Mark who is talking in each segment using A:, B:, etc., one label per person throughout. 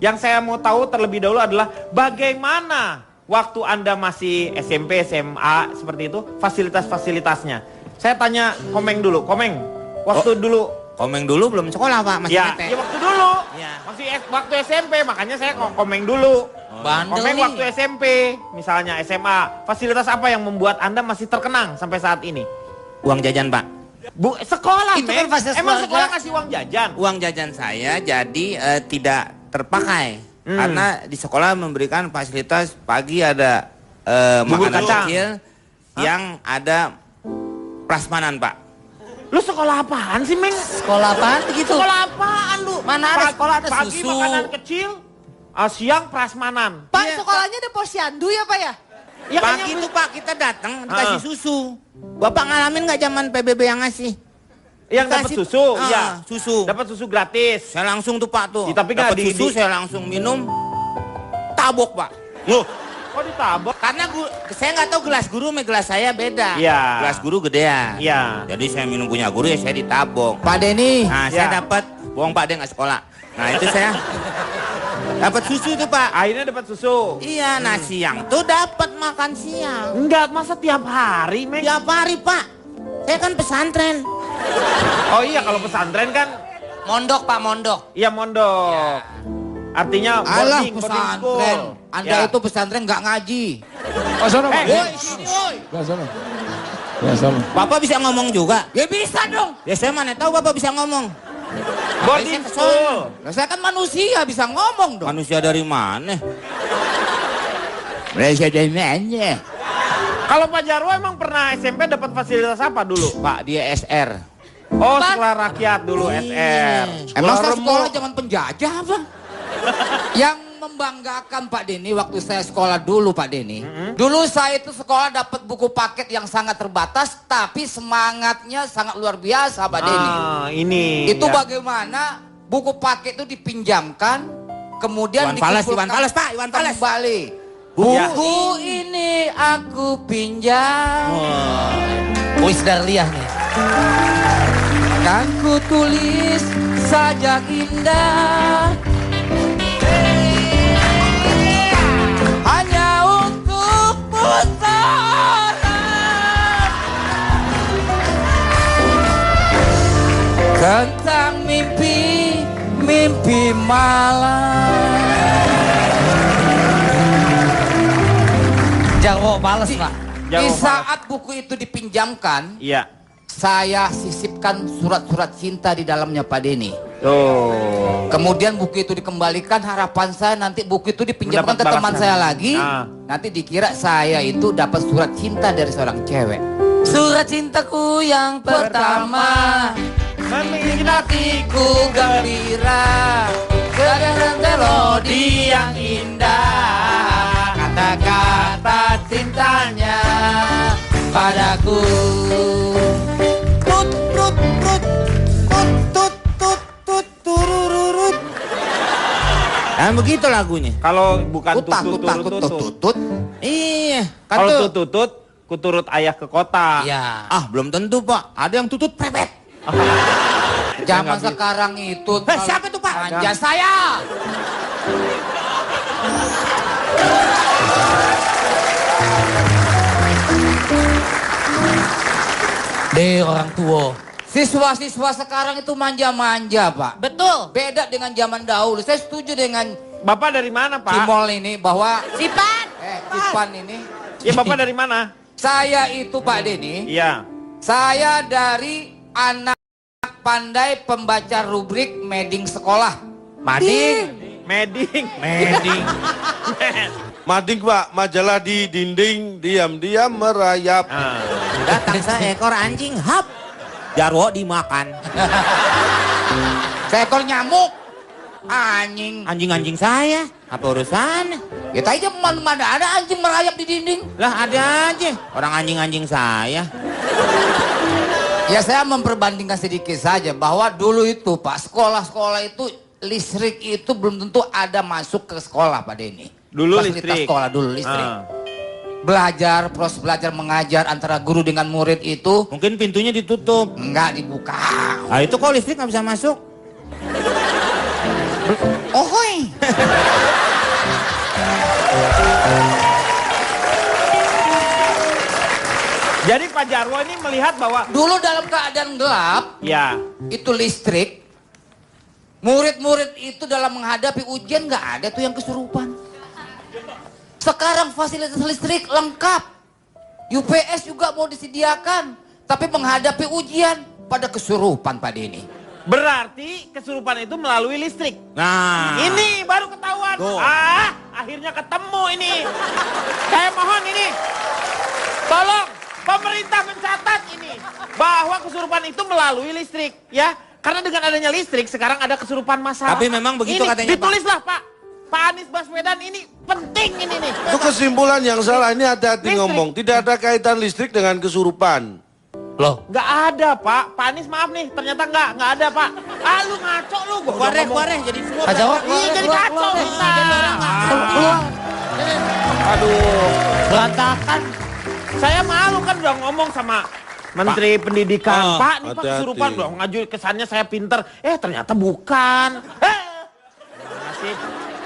A: Yang saya mau tahu terlebih dahulu adalah bagaimana waktu Anda masih SMP, SMA seperti itu fasilitas-fasilitasnya. Saya tanya Komeng dulu. Komeng, waktu dulu.
B: Komeng dulu belum sekolah Pak, masih
A: Ya,
B: PT.
A: ya waktu dulu.
B: Ya.
A: Masih waktu SMP, makanya saya Komeng dulu.
B: Bandel
A: Komeng
B: nih.
A: waktu SMP, misalnya SMA. Fasilitas apa yang membuat Anda masih terkenang sampai saat ini?
B: Uang jajan Pak.
A: Bu, sekolah,
C: Itu kan fasilitas
A: emang
C: keluarga.
A: sekolah ngasih uang jajan?
B: Uang jajan saya jadi tidak terpakai. Karena di sekolah memberikan fasilitas pagi ada
A: Bubur
B: makanan
A: kacang.
B: kecil, siang ada prasmanan Pak.
A: Lu sekolah apaan sih, Meng?
C: Sekolah apaan begitu?
A: Sekolah apaan lu?
C: Mana ada sekolah ada
A: pagi
C: susu.
A: makanan kecil, siang prasmanan.
D: Pak,
B: Iya,
D: sekolahnya ada posyandu ya Pak ya?
A: Ya,
B: Pagi itu Pak kita datang dikasih susu. Bapak ngalamin nggak zaman PBB yang ngasih?
A: yang dapat
B: Dikasih-
A: susu,
B: Ah,
A: ya.
B: susu.
A: Dapat susu gratis.
B: Saya langsung tuh Pak tuh.
A: Ya, tapi nggak
B: dapat
A: di-
B: susu saya langsung minum. Tabok Pak.
A: Loh, kok ditabok?
B: Karena saya nggak tahu gelas guru sama gelas saya beda.
A: Iya.
B: Gelas guru gedean.
A: Iya.
B: Jadi saya minum punya guru ya saya ditabok.
C: Pak Denny.
B: Nah
A: Ya.
B: saya dapat, bohong Pak dia nggak sekolah. Nah itu saya dapat susu tuh Pak.
A: Akhirnya dapat susu.
B: Iya, nah siang tuh dapat makan siang.
A: Enggak, masa tiap hari, Meng?
B: Tiap hari Pak. Saya kan pesantren.
A: Oh iya, kalau pesantren kan,
C: Mondok Pak, mondok.
A: iya mondok. Artinya
C: Alah
A: boarding
C: pesantren.
A: school.
C: Anda
A: Ya.
C: itu pesantren nggak ngaji.
E: Oh, sono, Pak.
C: Woi, sini woi.
E: Ya, sono. Ya, sono.
B: Bapak bisa ngomong juga?
C: Ya bisa dong.
B: Ya saya mana tahu Bapak bisa ngomong.
A: Boarding
B: Saya
A: school.
C: Nah, saya kan manusia bisa ngomong dong.
B: Manusia dari mana?
C: Presidennya.
A: Kalau Pak Jarwo emang pernah SMP dapat fasilitas apa dulu?
B: Pak dia SR.
A: Oh, sekolah rakyat dulu, SR.
C: Emang saya
A: remuk.
C: sekolah zaman penjajah apa? Yang membanggakan Pak Denny waktu saya sekolah dulu Pak Denny. Dulu saya itu sekolah dapat buku paket yang sangat terbatas tapi semangatnya sangat luar biasa Pak Denny.
A: Ini.
C: Itu
A: ya.
C: bagaimana buku paket itu dipinjamkan kemudian
B: Iwan Fals,
C: dikumpulkan
B: Iwan Fals, Pak, Iwan Fals.
C: kembali.
A: Ya.
C: Buku ini aku pinjam. Wis Darliah nih. Kan ku tulis sajak indah hanya untukmu seorang. Tentang mimpi, mimpi malam. Jarwo balas Pak. Di
A: Jarwo
C: saat buku itu dipinjamkan,
A: Iya.
C: saya sisipkan surat-surat cinta di dalamnya Pak Denny.
A: Tuh.
C: Kemudian buku itu dikembalikan, harapan saya nanti buku itu dipinjamkan
A: Mendapat
C: ke teman
A: balasan.
C: saya lagi.
A: Ah.
C: Nanti dikira saya itu dapat surat cinta dari seorang cewek. Surat cintaku yang pertama, membuat hatiku gembira, kedengaran melodi yang indah, kata-kata cintanya padaku. Tut tut tut tut tut tut tut turururut.
B: Nah begitu lagunya.
A: Kalau bukan
C: Utang
A: tutut
C: utang
A: tutut.
C: tut tut tut.
B: Iya. Kan
A: Kalau
B: tuh.
A: tutut, kuturut ayah ke kota.
C: Ya.
B: Ah belum tentu Pak. Ada yang tutut prepet.
C: Zaman sekarang itu
B: siapa itu, Pak?
C: Manja saya. Deh orang tua. Siswa-siswa sekarang itu manja-manja Pak.
D: Betul.
C: Beda dengan zaman dahulu. Saya setuju dengan
A: Bapak dari mana, Pak?
C: Cimol ini bahwa
D: Sipan.
C: Cipan ini.
A: Ya, Bapak dari mana?
C: Saya itu Pak Denny.
A: Iya.
C: Saya dari anak pandai pembaca rubrik Mading sekolah. Mading.
A: Meding.
B: Mending.
F: Mading Pak, majalah di dinding, diam-diam merayap.
A: Ah.
B: Datang seekor anjing, hap. Jarwo dimakan.
C: Seekor nyamuk. Anjing.
B: Anjing-anjing saya. Apa urusan?
C: Ya tadi mana ada anjing merayap di dinding.
B: Lah ada aja. Orang anjing-anjing saya.
C: Ya saya memperbandingkan sedikit saja bahwa dulu itu Pak, sekolah-sekolah itu listrik itu belum tentu ada masuk ke sekolah Pak Denny.
A: Dulu
C: Fasilitas
A: listrik.
C: sekolah dulu listrik.
A: Ah.
C: Belajar, proses belajar mengajar antara guru dengan murid itu
B: Mungkin pintunya ditutup.
C: enggak dibuka.
B: Ah itu kok listrik nggak bisa masuk?
C: Ohoi.
A: Jadi Pak Jarwo ini melihat bahwa
C: Dulu dalam keadaan gelap,
A: ya,
C: itu listrik, murid-murid itu dalam menghadapi ujian nggak ada tuh yang kesurupan. Sekarang fasilitas listrik lengkap, UPS juga mau disediakan, tapi menghadapi ujian pada kesurupan Pak Denny.
A: berarti kesurupan itu melalui listrik.
B: Nah,
A: Ini baru ketahuan.
B: Tuh.
A: Akhirnya ketemu ini. Saya mohon ini. Tolong pemerintah mencatat ini bahwa kesurupan itu melalui listrik, ya. Karena dengan adanya listrik sekarang ada kesurupan massal.
B: Tapi memang begitu
A: Ini
B: katanya, Pak.
A: ditulislah, Pak. Pak Anies Baswedan ini penting ini nih.
F: Itu kesimpulan yang salah. Ini hati-hati
A: Listrik.
F: ngomong. Tidak ada kaitan listrik dengan kesurupan.
B: loh.
A: Nggak ada, Pak. Pak Anies maaf nih, ternyata nggak ada, Pak. Lu ngaco lu. Gua udah
B: Keluar
A: ngomong.
B: jadi semua.
C: Pak Jarwo,
A: Iya, jadi kacau kita.
C: Keluar.
A: Aduh.
C: Berantakan.
A: Saya malu kan udah ngomong sama Menteri Pendidikan. Pak, nih Pak
F: hati-hati.
A: kesurupan udah ngaju kesannya saya pinter. Ternyata bukan. Gimana sih?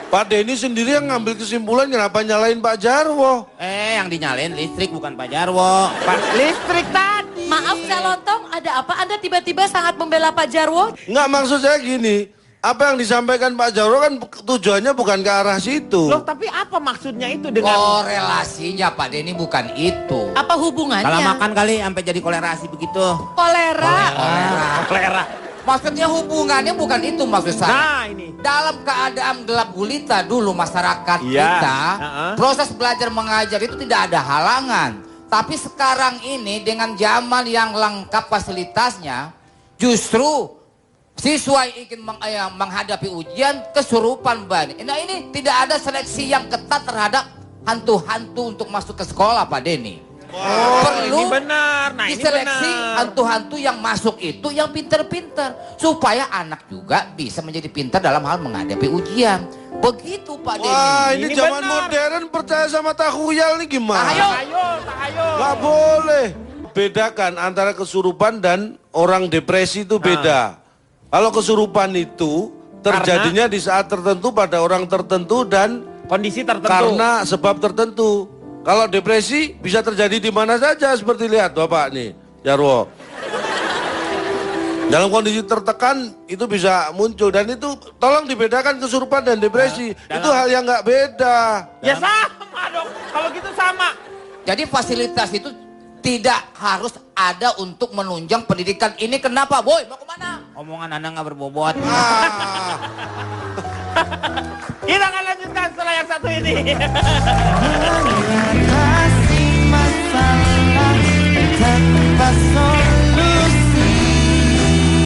F: Pak Denny sendiri yang ngambil kesimpulan, kenapa nyalain Pak Jarwo?
B: Yang dinyalain listrik bukan Pak Jarwo.
A: Pak listrik tadi.
D: Maaf Calontong, ada apa Anda tiba-tiba sangat membela Pak Jarwo?
F: Nggak, maksud saya gini. Apa yang disampaikan Pak Jarwo kan tujuannya bukan ke arah situ.
A: Loh, tapi apa maksudnya itu dengan
C: Korelasinya Pak Denny bukan itu.
D: Apa hubungannya?
B: Salah makan kali sampai jadi kolerasi begitu.
D: Kolera.
A: kolera?
C: Maksudnya hubungannya bukan itu maksud saya.
A: Nah, ini.
C: Dalam keadaan gelap gulita dulu masyarakat
A: Iya,
C: kita,
A: uh-uh.
C: proses belajar mengajar itu tidak ada halangan. Tapi sekarang ini dengan zaman yang lengkap fasilitasnya, justru siswa yang ingin menghadapi ujian kesurupan Pak. Nah ini tidak ada seleksi yang ketat terhadap hantu-hantu untuk masuk ke sekolah Pak Denny.
A: Ini benar. Nah, ini
C: Diseleksi
A: benar.
C: hantu-hantu yang masuk itu yang pinter-pinter supaya anak juga bisa menjadi pintar dalam hal menghadapi ujian. Begitu Pak Denny.
F: Wah, ini
A: Ini
F: zaman
A: benar.
F: modern percaya sama tahuyal nih gimana?
A: Tahayul.
F: Nggak boleh. Bedakan antara kesurupan dan orang depresi itu beda. Kalau kesurupan itu terjadinya di saat tertentu pada orang tertentu dan
A: Kondisi tertentu.
F: karena sebab tertentu. Kalau depresi bisa terjadi di mana saja seperti lihat Bapak nih, Jarwo. Dalam kondisi tertekan itu bisa muncul dan itu tolong dibedakan kesurupan dan depresi. Itu hal yang nggak beda.
A: Ya sama dong. Kalau gitu sama.
C: Jadi fasilitas itu tidak harus ada untuk menunjang pendidikan ini. Kenapa, Boy? Mau kemana?
B: Omongan Anda nggak berbobot.
F: Ah.
A: Kita akan lanjutkan setelah yang satu ini.
G: Mengingatkan